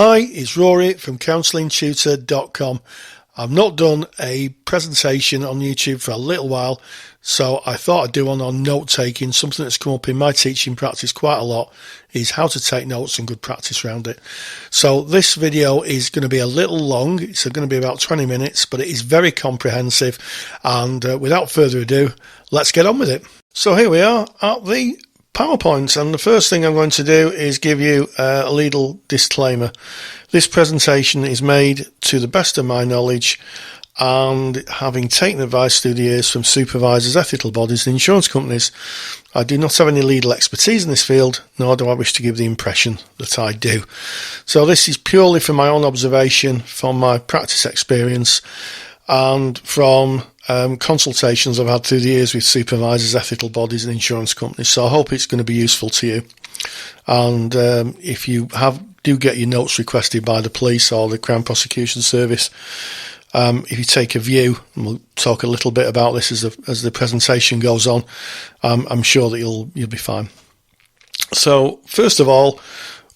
Hi, it's Rory from counsellingtutor.com. I've not done a presentation on YouTube for a little while, so I thought I'd do one on note-taking. Something that's come up in my teaching practice quite a lot is how to take notes and good practice around it. So this video is going to be a little long. It's going to be about 20 minutes, but it is very comprehensive. And without further ado, let's get on with it. So here we are at the PowerPoint, and the first thing I'm going to do is give you a little disclaimer. This presentation is made to the best of my knowledge and having taken advice through the years from supervisors, ethical bodies and insurance companies. I do not have any legal expertise in this field, nor do I wish to give the impression that I do. So this is purely from my own observation, from my practice experience and from consultations I've had through the years with supervisors, ethical bodies and insurance companies. So I hope it's going to be useful to you. And if you do get your notes requested by the police or the Crown Prosecution Service, if you take a view, and we'll talk a little bit about this as the presentation goes on, I'm sure that you'll be fine. So first of all,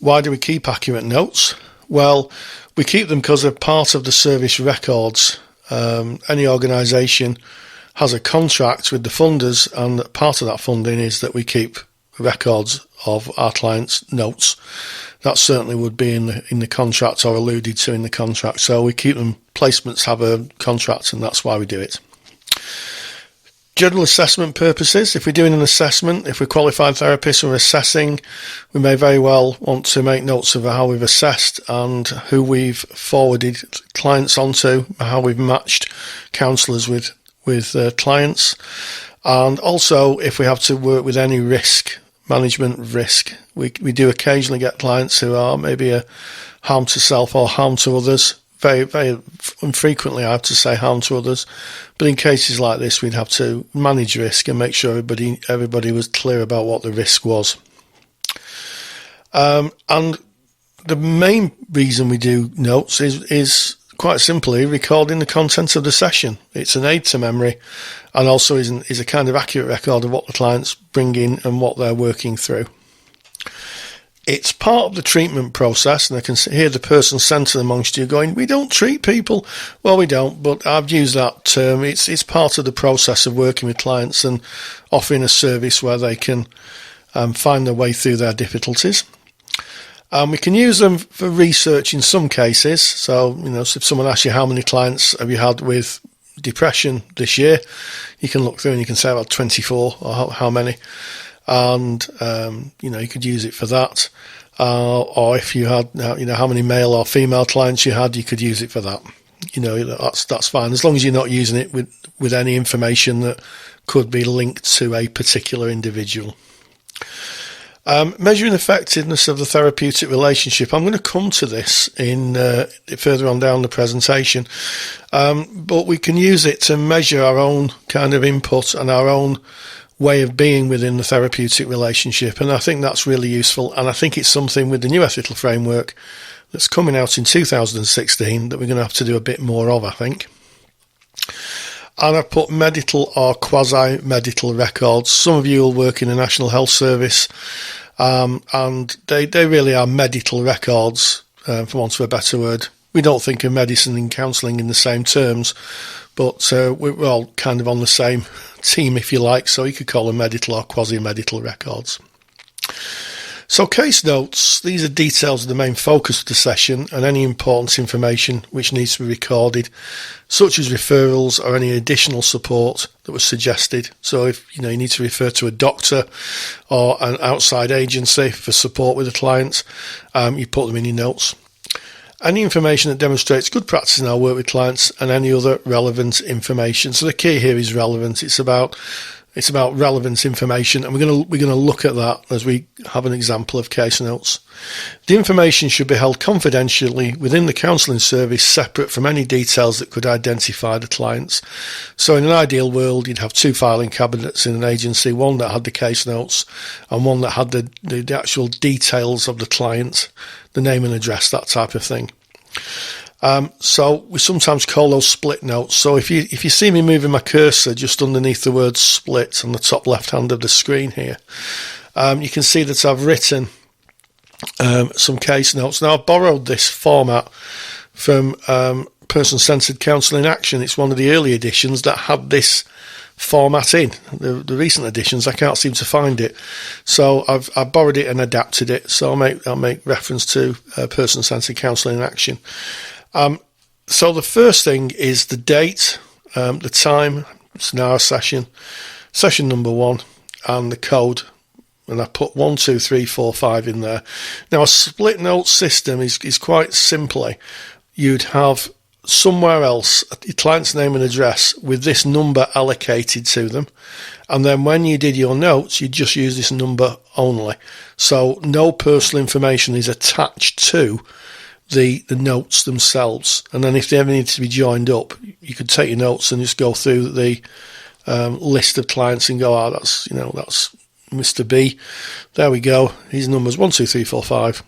why do we keep accurate notes? Well, we keep them because they're part of the service records. Any organisation has a contract with the funders, and part of that funding is that we keep records of our clients' notes. That certainly would be in the contract or alluded to in the contract. So we keep them. Placements have a contract, and that's why we do it. General assessment purposes. If we're doing an assessment, if we're qualified therapists or assessing, we may very well want to make notes of how we've assessed and who we've forwarded clients onto, how we've matched counsellors with clients, and also if we have to work with any risk, management risk. We do occasionally get clients who are maybe a harm to self or harm to others. Very, very infrequently, I have to say harm to others. But in cases like this, we'd have to manage risk and make sure everybody was clear about what the risk was. And the main reason we do notes is quite simply recording the content of the session. It's an aid to memory, and also is a kind of accurate record of what the clients bring in and what they're working through. It's part of the treatment process, and I can hear the person centred amongst you going, "We don't treat people." Well, we don't, but I've used that term. It's part of the process of working with clients and offering a service where they can find their way through their difficulties. We can use them for research in some cases. So, so if someone asks you how many clients have you had with depression this year, you can look through and you can say about 24 or how many. And you could use it for that, or if you had how many male or female clients you had, you could use it for that. That's fine, as long as you're not using it with any information that could be linked to a particular individual. Measuring effectiveness of the therapeutic relationship. I'm going to come to this in further on down the presentation, but we can use it to measure our own kind of input and our own way of being within the therapeutic relationship, and I think that's really useful, and I think it's something with the new ethical framework that's coming out in 2016 that we're going to have to do a bit more of, I think. And I put medical or quasi-medical records. Some of you will work in the National Health Service, and they really are medical records, for want of a better word. We don't think of medicine and counselling in the same terms, but we're all kind of on the same team, if you like, so you could call them medical or quasi-medical records. So case notes, these are details of the main focus of the session and any important information which needs to be recorded, such as referrals or any additional support that was suggested. So if you need to refer to a doctor or an outside agency for support with a client, you put them in your notes. Any information that demonstrates good practice in our work with clients, and any other relevant information. So the key here is relevant. It's about relevant information, and we're going to look at that as we have an example of case notes. The information should be held confidentially within the counselling service, separate from any details that could identify the clients. So in an ideal world, you'd have two filing cabinets in an agency, one that had the case notes and one that had the actual details of the client, the name and address, that type of thing. So we sometimes call those split notes. So if you see me moving my cursor just underneath the word split on the top left hand of the screen here, you can see that I've written some case notes. Now, I borrowed this format from Person-Centred Counselling Action. It's one of the early editions that had this format in. The recent editions, I can't seem to find it. So I borrowed it and adapted it. So I'll make reference to Person-Centred Counselling Action. So the first thing is the date, the time, it's an hour session number 1, and the code. And I put 1, 2, 3, 4, 5 in there. Now, a split note system is quite simply, you'd have somewhere else your client's name and address with this number allocated to them. And then when you did your notes, you just use this number only. So no personal information is attached to the notes themselves. And then if they ever need to be joined up, you could take your notes and just go through the list of clients and go, that's Mr. B. There we go. His number's 1, 2, 3, 4, 5.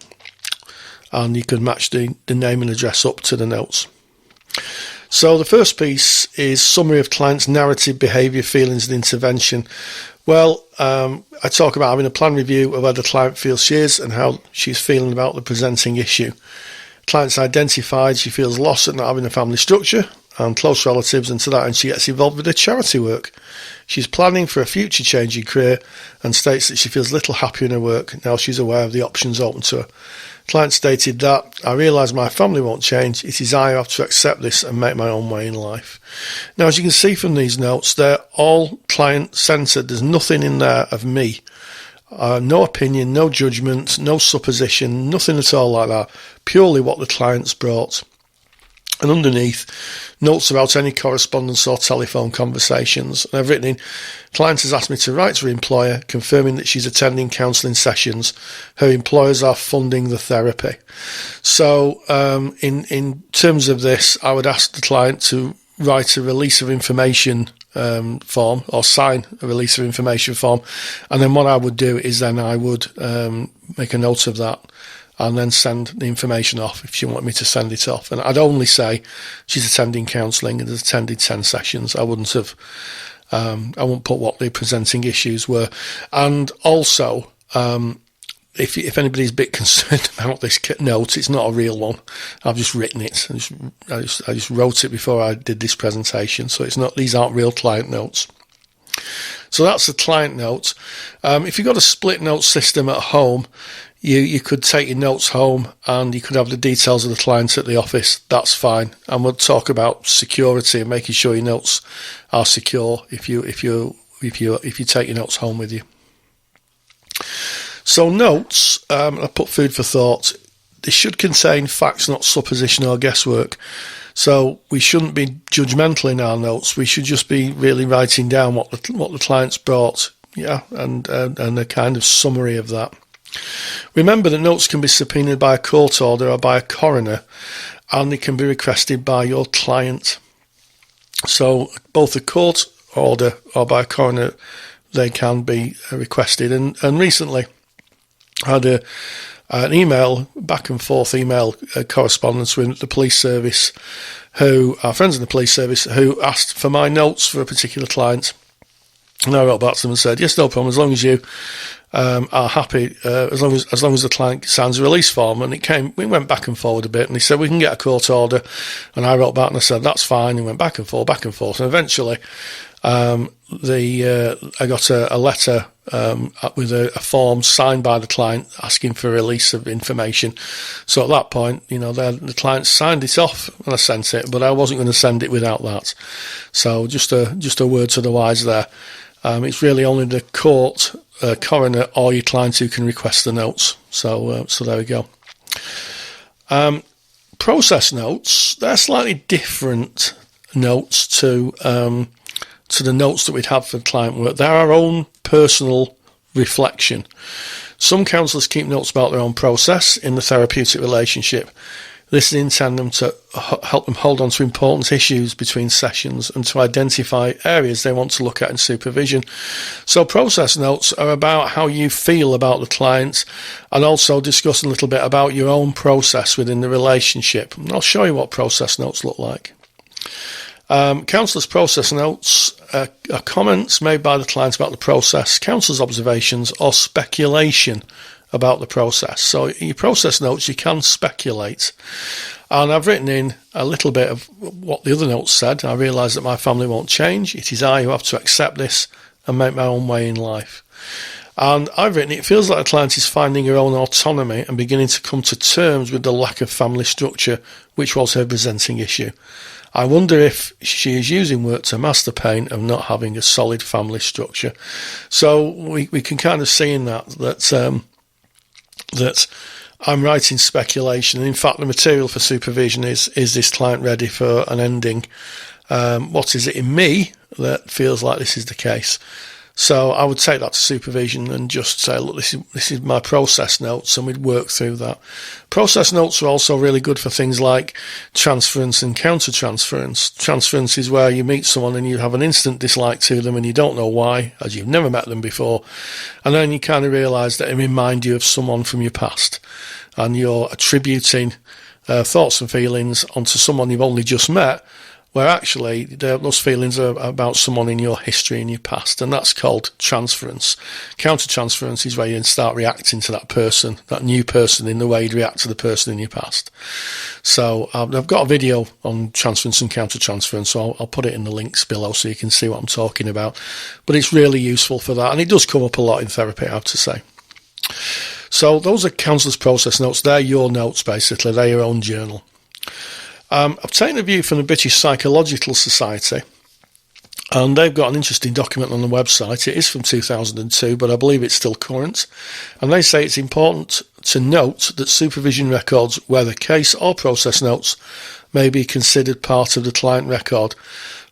And you can match the name and address up to the notes. So the first piece is summary of client's narrative, behaviour, feelings and intervention. Well, I talk about having a plan review of where the client feels she is and how she's feeling about the presenting issue. Client's identified she feels lost at not having a family structure and close relatives, and to that end she gets involved with her charity work. She's planning for a future change in career and states that she feels little happier in her work now she's aware of the options open to her. Client stated that, I realise my family won't change, it is I who have to accept this and make my own way in life. Now, as you can see from these notes, they're all client-centred. There's nothing in there of me. No opinion, no judgment, no supposition, nothing at all like that. Purely what the client's brought. And underneath, notes about any correspondence or telephone conversations. And I've written in, client has asked me to write to her employer, confirming that she's attending counselling sessions. Her employers are funding the therapy. So in terms of this, I would ask the client to write a release of information form, or sign a release of information form. And then what I would do is then I would make a note of that and then send the information off if she wanted me to send it off. And I'd only say she's attending counselling and has attended 10 sessions. I wouldn't put what the presenting issues were. And also, if anybody's a bit concerned about this note, it's not a real one. I've just written it. I just wrote it before I did this presentation. So these aren't real client notes. So that's the client note. If you've got a split note system at home, you could take your notes home and you could have the details of the clients at the office. That's fine. And we'll talk about security and making sure your notes are secure if you take your notes home with you. So notes, I put food for thought. They should contain facts, not supposition or guesswork. So we shouldn't be judgmental in our notes. We should just be really writing down what the client's brought, and a kind of summary of that. Remember that notes can be subpoenaed by a court order or by a coroner, and they can be requested by your client. So both a court order or by a coroner, they can be requested. And recently I had an email, back and forth email correspondence with the police service, our friends in the police service, who asked for my notes for a particular client. And I wrote back to them and said, yes, no problem, as long as you are happy, as long as the client signs a release form. And we went back and forward a bit, and he said, we can get a court order. And I wrote back and I said, that's fine. And went back and forth. And eventually, I got a letter with a form signed by the client asking for release of information. So at that point, the client signed it off and I sent it, but I wasn't going to send it without that. So just a word to the wise there. It's really only the court, coroner, or your client who can request the notes. So there we go. Process notes, they're slightly different notes to the notes that we'd have for client work. They're our own personal reflection. Some counsellors keep notes about their own process in the therapeutic relationship. This is intended to help them hold on to important issues between sessions and to identify areas they want to look at in supervision. So process notes are about how you feel about the client and also discuss a little bit about your own process within the relationship. And I'll show you what process notes look like. Counsellors' process notes are comments made by the client about the process, counselor's observations, or speculation about the process. So in your process notes, you can speculate. And I've written in a little bit of what the other notes said. I realise that my family won't change. It is I who have to accept this and make my own way in life. And I've written, it feels like the client is finding her own autonomy and beginning to come to terms with the lack of family structure, which was her presenting issue. I wonder if she is using work to mask the pain of not having a solid family structure. So we can kind of see in that I'm writing speculation. And in fact, the material for supervision is this client ready for an ending? What is it in me that feels like this is the case? So I would take that to supervision and just say, look, this is my process notes, and we'd work through that. Process notes are also really good for things like transference and counter-transference. Transference is where you meet someone and you have an instant dislike to them and you don't know why, as you've never met them before. And then you kind of realise that it reminds you of someone from your past, and you're attributing thoughts and feelings onto someone you've only just met, where actually those feelings are about someone in your history, in your past, and that's called transference. Counter-transference is where you start reacting to that person, that new person, in the way you'd react to the person in your past. So I've got a video on transference and counter-transference, so I'll put it in the links below so you can see what I'm talking about. But it's really useful for that, and it does come up a lot in therapy, I have to say. So those are counsellors' process notes. They're your notes, basically. They're your own journal. I've taken a view from the British Psychological Society, and they've got an interesting document on the website. It is from 2002, but I believe it's still current. And they say it's important to note that supervision records, whether case or process notes, may be considered part of the client record.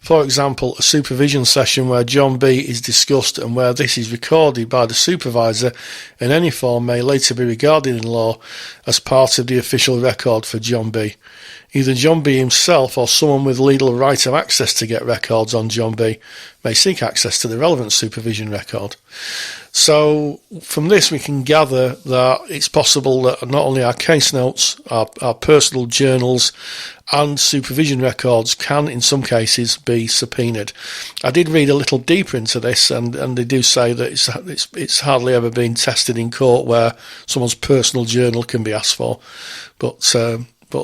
For example, a supervision session where John B is discussed and where this is recorded by the supervisor in any form may later be regarded in law as part of the official record for John B. Either John B himself or someone with legal right of access to get records on John B may seek access to the relevant supervision record. So from this we can gather that it's possible that not only our case notes, our personal journals and supervision records can in some cases be subpoenaed. I did read a little deeper into this, and they do say that it's hardly ever been tested in court where someone's personal journal can be asked for, but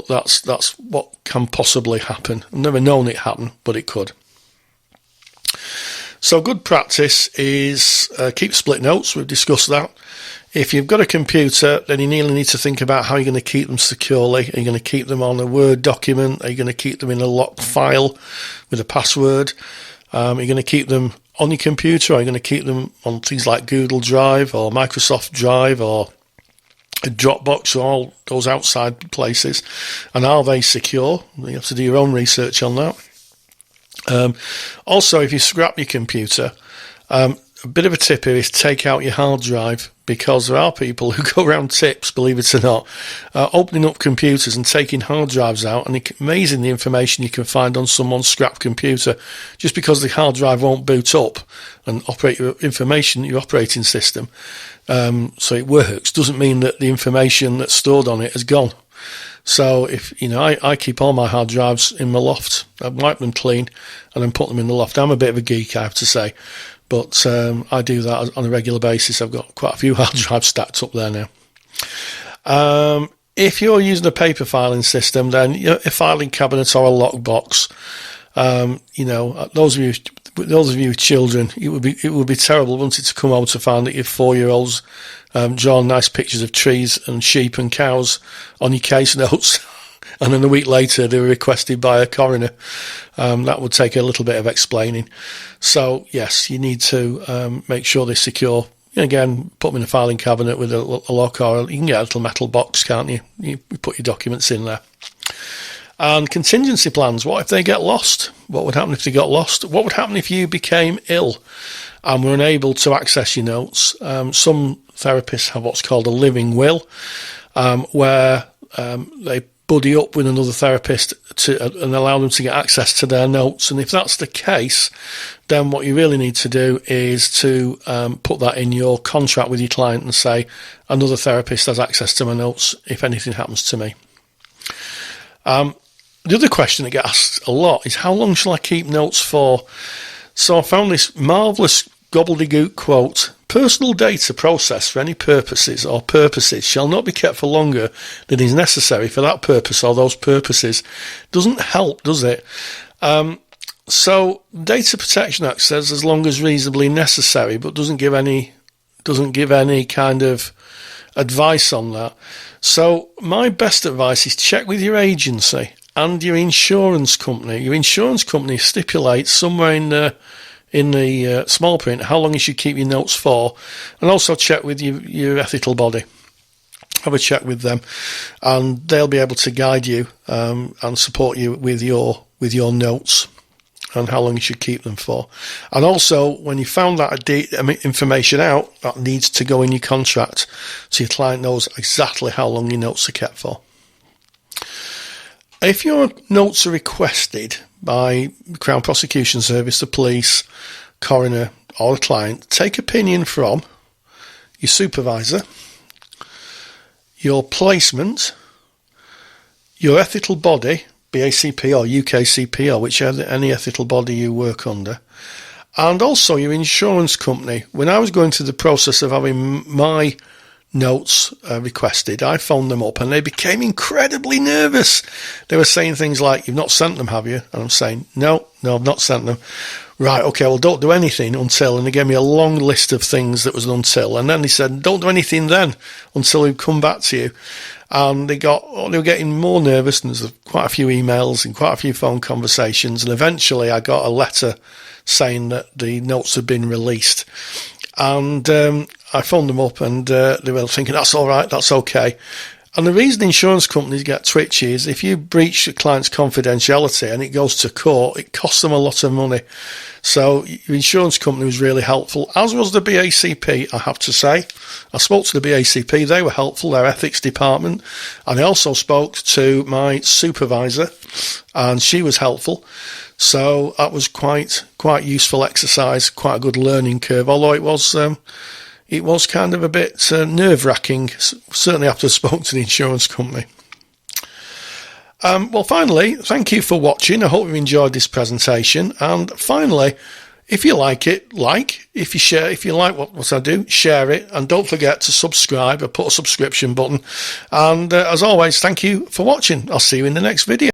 that's what can possibly happen. I've never known it happen, but it could. So good practice is keep split notes. We've discussed that. If you've got a computer, then you really need to think about how you're going to keep them securely. Are you going to keep them on a Word document? Are you going to keep them in a locked file with a password? Are you going to keep them on your computer? Are you going to keep them on things like Google Drive or Microsoft Drive or a Dropbox, or all those outside places? And are they secure? You have to do your own research on that. Also, if you scrap your computer, a bit of a tip here is take out your hard drive, because there are people who go around tips, believe it or not, opening up computers and taking hard drives out, and it's amazing the information you can find on someone's scrap computer. Just because the hard drive won't boot up and operate your information, your operating system, so it works, doesn't mean that the information that's stored on it has gone. So if I keep all my hard drives in my loft. I wipe them clean and then put them in the loft. I'm a bit of a geek, I have to say, but I do that on a regular basis. I've got quite a few hard drives stacked up there now. If you're using a paper filing system, then a filing cabinet or a lockbox. Those of you with children, it would be terrible, wouldn't it, to come home to find that your 4-year-olds drawn nice pictures of trees and sheep and cows on your case notes, and then a week later they were requested by a coroner. That would take a little bit of explaining. So yes, you need to make sure they're secure. Again, put them in a filing cabinet with a lock, or you can get a little metal box, can't you? You put your documents in there. And contingency plans. What if they get lost? What would happen if they got lost? What would happen if you became ill and were unable to access your notes? Some therapists have what's called a living will, where they buddy up with another therapist and allow them to get access to their notes. And if that's the case, then what you really need to do is to put that in your contract with your client and say, another therapist has access to my notes if anything happens to me. The other question that gets asked a lot is, how long shall I keep notes for? So I found this marvellous gobbledygook quote: personal data processed for any purposes or purposes shall not be kept for longer than is necessary for that purpose or those purposes. Doesn't help, does it? So Data Protection Act says as long as reasonably necessary, but doesn't give any kind of advice on that. So my best advice is check with your agency and your insurance company. Your insurance company stipulates somewhere in the small print how long you should keep your notes for, and also check with your ethical body. Have a chat with them, and they'll be able to guide you and support you with your notes and how long you should keep them for. And also, when you found that information out, that needs to go in your contract so your client knows exactly how long your notes are kept for. If your notes are requested by the Crown Prosecution Service, the police, coroner or the client, take opinion from your supervisor, your placement, your ethical body, BACP or UKCP or whichever any ethical body you work under, and also your insurance company. When I was going through the process of having my notes requested, I phoned them up and they became incredibly nervous. They were saying things like, "You've not sent them, have you?" And I'm saying, no, I've not sent them. Right, okay, well, don't do anything until, and they gave me a long list of things that was an until, and then they said, don't do anything then until we come back to you. And they were getting more nervous, and there's quite a few emails and quite a few phone conversations, and eventually I got a letter saying that the notes had been released. And I phoned them up, and they were thinking, that's all right, that's okay. And the reason insurance companies get twitchy is if you breach the client's confidentiality and it goes to court, it costs them a lot of money. So your insurance company was really helpful, as was the BACP, I have to say. I spoke to the BACP, they were helpful, their ethics department. And I also spoke to my supervisor, and she was helpful. So that was quite useful exercise, quite a good learning curve, although it was kind of a bit nerve-wracking, certainly after I spoke to the insurance company. Well, finally, thank you for watching. I hope you enjoyed this presentation. And finally, if you like it, if you like what I do, share it. And don't forget to subscribe. I put a subscription button. And as always, thank you for watching. I'll see you in the next video.